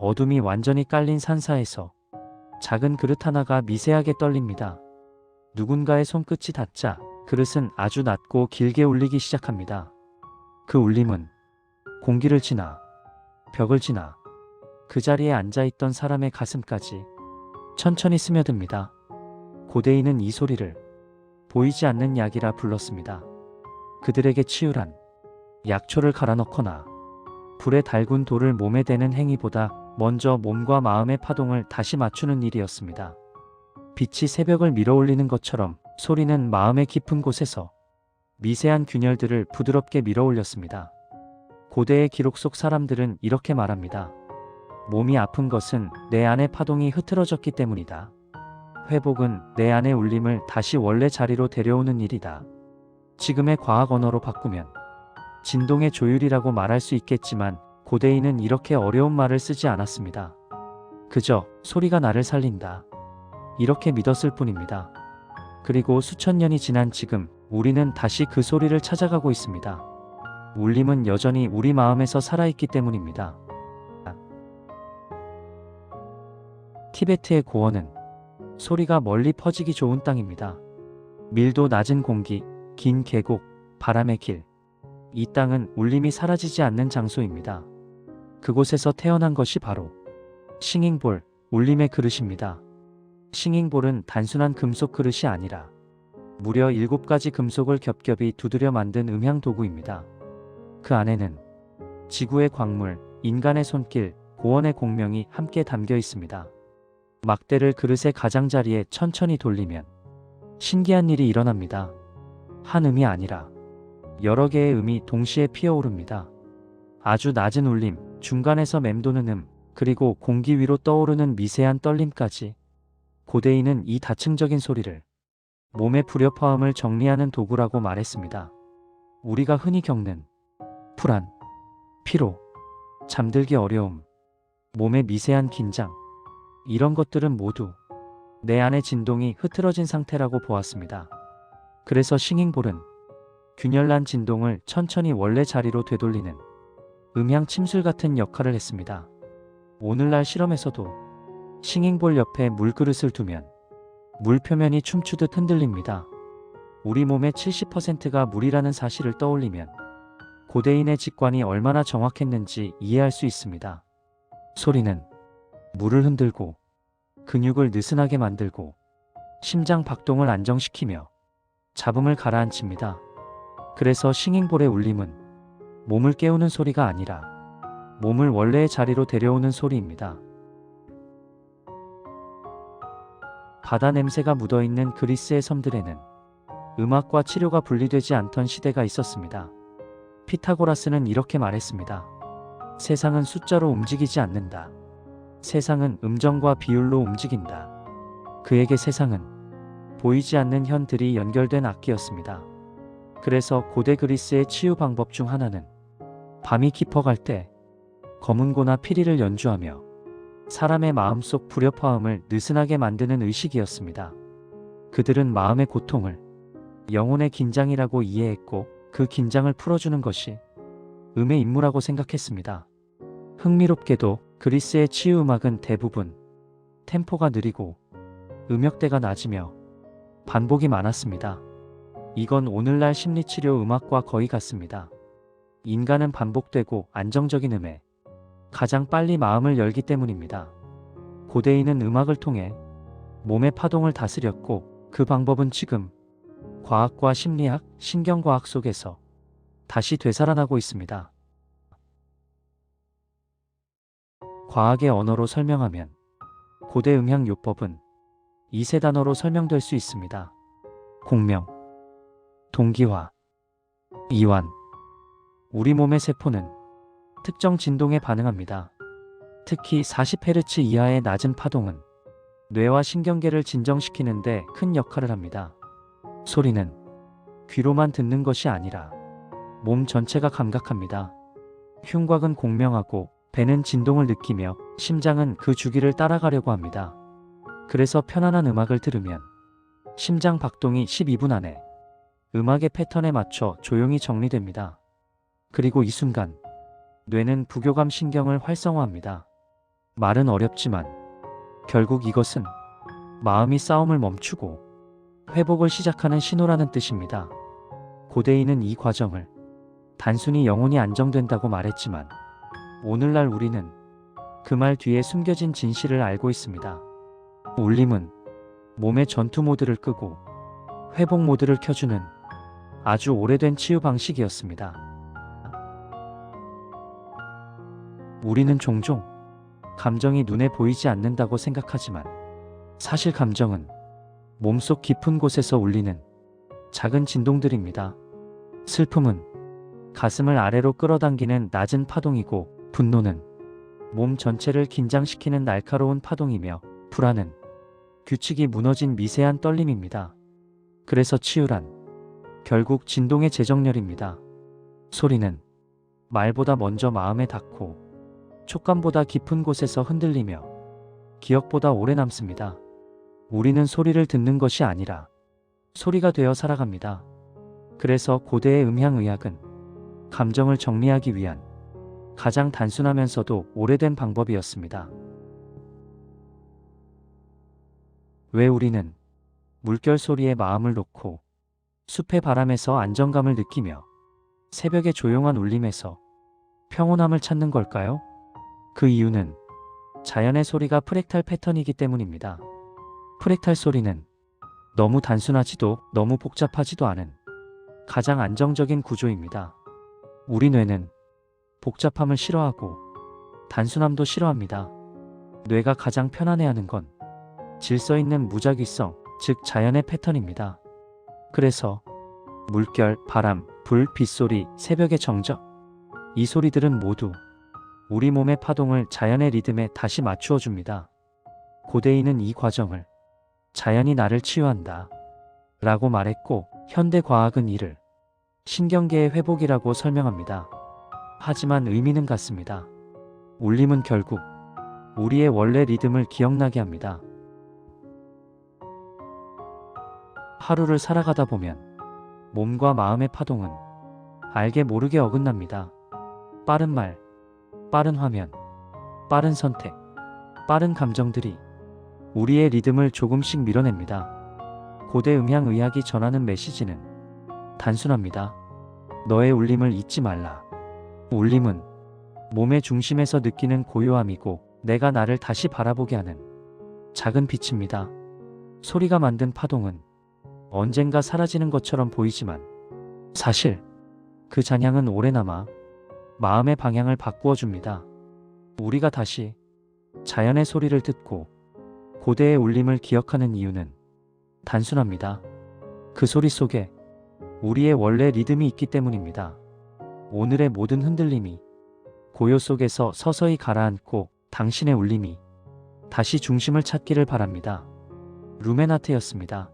어둠이 완전히 깔린 산사에서 작은 그릇 하나가 미세하게 떨립니다. 누군가의 손끝이 닿자 그릇은 아주 낮고 길게 울리기 시작합니다. 그 울림은 공기를 지나 벽을 지나 그 자리에 앉아있던 사람의 가슴까지 천천히 스며듭니다. 고대인은 이 소리를 보이지 않는 약이라 불렀습니다. 그들에게 치유란 약초를 갈아 넣거나 불에 달군 돌을 몸에 대는 행위보다 먼저 몸과 마음의 파동을 다시 맞추는 일이었습니다. 빛이 새벽을 밀어올리는 것처럼 소리는 마음의 깊은 곳에서 미세한 균열들을 부드럽게 밀어올렸습니다. 고대의 기록 속 사람들은 이렇게 말합니다. 몸이 아픈 것은 내 안의 파동이 흐트러졌기 때문이다. 회복은 내 안의 울림을 다시 원래 자리로 데려오는 일이다. 지금의 과학 언어로 바꾸면 진동의 조율이라고 말할 수 있겠지만 고대인은 이렇게 어려운 말을 쓰지 않았습니다. 그저 소리가 나를 살린다. 이렇게 믿었을 뿐입니다. 그리고 수천 년이 지난 지금 우리는 다시 그 소리를 찾아가고 있습니다. 울림은 여전히 우리 마음에서 살아있기 때문입니다. 티베트의 고원은 소리가 멀리 퍼지기 좋은 땅입니다. 밀도 낮은 공기, 긴 계곡, 바람의 길. 이 땅은 울림이 사라지지 않는 장소입니다. 그곳에서 태어난 것이 바로 싱잉볼, 울림의 그릇입니다. 싱잉볼은 단순한 금속 그릇이 아니라 무려 7가지 금속을 겹겹이 두드려 만든 음향 도구입니다. 그 안에는 지구의 광물, 인간의 손길, 고원의 공명이 함께 담겨 있습니다. 막대를 그릇의 가장자리에 천천히 돌리면 신기한 일이 일어납니다. 한 음이 아니라 여러 개의 음이 동시에 피어오릅니다. 아주 낮은 울림, 중간에서 맴도는 음, 그리고 공기 위로 떠오르는 미세한 떨림까지. 고대인은 이 다층적인 소리를 몸의 불협화음을 정리하는 도구라고 말했습니다. 우리가 흔히 겪는 불안, 피로, 잠들기 어려움, 몸의 미세한 긴장, 이런 것들은 모두 내 안의 진동이 흐트러진 상태라고 보았습니다. 그래서 싱잉볼은 균열난 진동을 천천히 원래 자리로 되돌리는 음향 침술 같은 역할을 했습니다. 오늘날 실험에서도 싱잉볼 옆에 물그릇을 두면 물 표면이 춤추듯 흔들립니다. 우리 몸의 70%가 물이라는 사실을 떠올리면 고대인의 직관이 얼마나 정확했는지 이해할 수 있습니다. 소리는 물을 흔들고 근육을 느슨하게 만들고 심장 박동을 안정시키며 잡음을 가라앉힙니다. 그래서 싱잉볼의 울림은 몸을 깨우는 소리가 아니라 몸을 원래의 자리로 데려오는 소리입니다. 바다 냄새가 묻어있는 그리스의 섬들에는 음악과 치료가 분리되지 않던 시대가 있었습니다. 피타고라스는 이렇게 말했습니다. 세상은 숫자로 움직이지 않는다. 세상은 음정과 비율로 움직인다. 그에게 세상은 보이지 않는 현들이 연결된 악기였습니다. 그래서 고대 그리스의 치유 방법 중 하나는 밤이 깊어갈 때 검은고나 피리를 연주하며 사람의 마음속 불협화음을 느슨하게 만드는 의식이었습니다. 그들은 마음의 고통을 영혼의 긴장이라고 이해했고 그 긴장을 풀어주는 것이 음의 임무라고 생각했습니다. 흥미롭게도 그리스의 치유 음악은 대부분 템포가 느리고 음역대가 낮으며 반복이 많았습니다. 이건 오늘날 심리치료 음악과 거의 같습니다. 인간은 반복되고 안정적인 음에 가장 빨리 마음을 열기 때문입니다. 고대인은 음악을 통해 몸의 파동을 다스렸고 그 방법은 지금 과학과 심리학, 신경과학 속에서 다시 되살아나고 있습니다. 과학의 언어로 설명하면 고대 음향 요법은 이 세 단어로 설명될 수 있습니다. 공명, 동기화, 이완. 우리 몸의 세포는 특정 진동에 반응합니다. 특히 40Hz 이하의 낮은 파동은 뇌와 신경계를 진정시키는 데 큰 역할을 합니다. 소리는 귀로만 듣는 것이 아니라 몸 전체가 감각합니다. 흉곽은 공명하고 배는 진동을 느끼며 심장은 그 주기를 따라가려고 합니다. 그래서 편안한 음악을 들으면 심장 박동이 12분 안에 음악의 패턴에 맞춰 조용히 정리됩니다. 그리고 이 순간 뇌는 부교감 신경을 활성화합니다. 말은 어렵지만 결국 이것은 마음이 싸움을 멈추고 회복을 시작하는 신호라는 뜻입니다. 고대인은 이 과정을 단순히 영혼이 안정된다고 말했지만 오늘날 우리는 그 말 뒤에 숨겨진 진실을 알고 있습니다. 울림은 몸의 전투 모드를 끄고 회복 모드를 켜주는 아주 오래된 치유 방식이었습니다. 우리는 종종 감정이 눈에 보이지 않는다고 생각하지만 사실 감정은 몸속 깊은 곳에서 울리는 작은 진동들입니다. 슬픔은 가슴을 아래로 끌어당기는 낮은 파동이고, 분노는 몸 전체를 긴장시키는 날카로운 파동이며, 불안은 규칙이 무너진 미세한 떨림입니다. 그래서 치유란 결국 진동의 재정렬입니다. 소리는 말보다 먼저 마음에 닿고 촉감보다 깊은 곳에서 흔들리며 기억보다 오래 남습니다. 우리는 소리를 듣는 것이 아니라 소리가 되어 살아갑니다. 그래서 고대의 음향의학은 감정을 정리하기 위한 가장 단순하면서도 오래된 방법이었습니다. 왜 우리는 물결 소리에 마음을 놓고 숲의 바람에서 안정감을 느끼며 새벽의 조용한 울림에서 평온함을 찾는 걸까요? 그 이유는 자연의 소리가 프랙탈 패턴이기 때문입니다. 프랙탈 소리는 너무 단순하지도 너무 복잡하지도 않은 가장 안정적인 구조입니다. 우리 뇌는 복잡함을 싫어하고 단순함도 싫어합니다. 뇌가 가장 편안해하는 건 질서 있는 무작위성, 즉 자연의 패턴입니다. 그래서 물결, 바람, 불, 빗소리, 새벽의 정적, 이 소리들은 모두 우리 몸의 파동을 자연의 리듬에 다시 맞추어 줍니다. 고대인은 이 과정을 자연이 나를 치유한다 라고 말했고, 현대 과학은 이를 신경계의 회복이라고 설명합니다. 하지만 의미는 같습니다. 울림은 결국 우리의 원래 리듬을 기억나게 합니다. 하루를 살아가다 보면 몸과 마음의 파동은 알게 모르게 어긋납니다. 빠른 말, 빠른 화면, 빠른 선택, 빠른 감정들이 우리의 리듬을 조금씩 밀어냅니다. 고대 음향의학이 전하는 메시지는 단순합니다. 너의 울림을 잊지 말라. 울림은 몸의 중심에서 느끼는 고요함이고, 내가 나를 다시 바라보게 하는 작은 빛입니다. 소리가 만든 파동은 언젠가 사라지는 것처럼 보이지만 사실 그 잔향은 오래 남아 마음의 방향을 바꾸어 줍니다. 우리가 다시 자연의 소리를 듣고 고대의 울림을 기억하는 이유는 단순합니다. 그 소리 속에 우리의 원래 리듬이 있기 때문입니다. 오늘의 모든 흔들림이 고요 속에서 서서히 가라앉고 당신의 울림이 다시 중심을 찾기를 바랍니다. 루멘하트였습니다.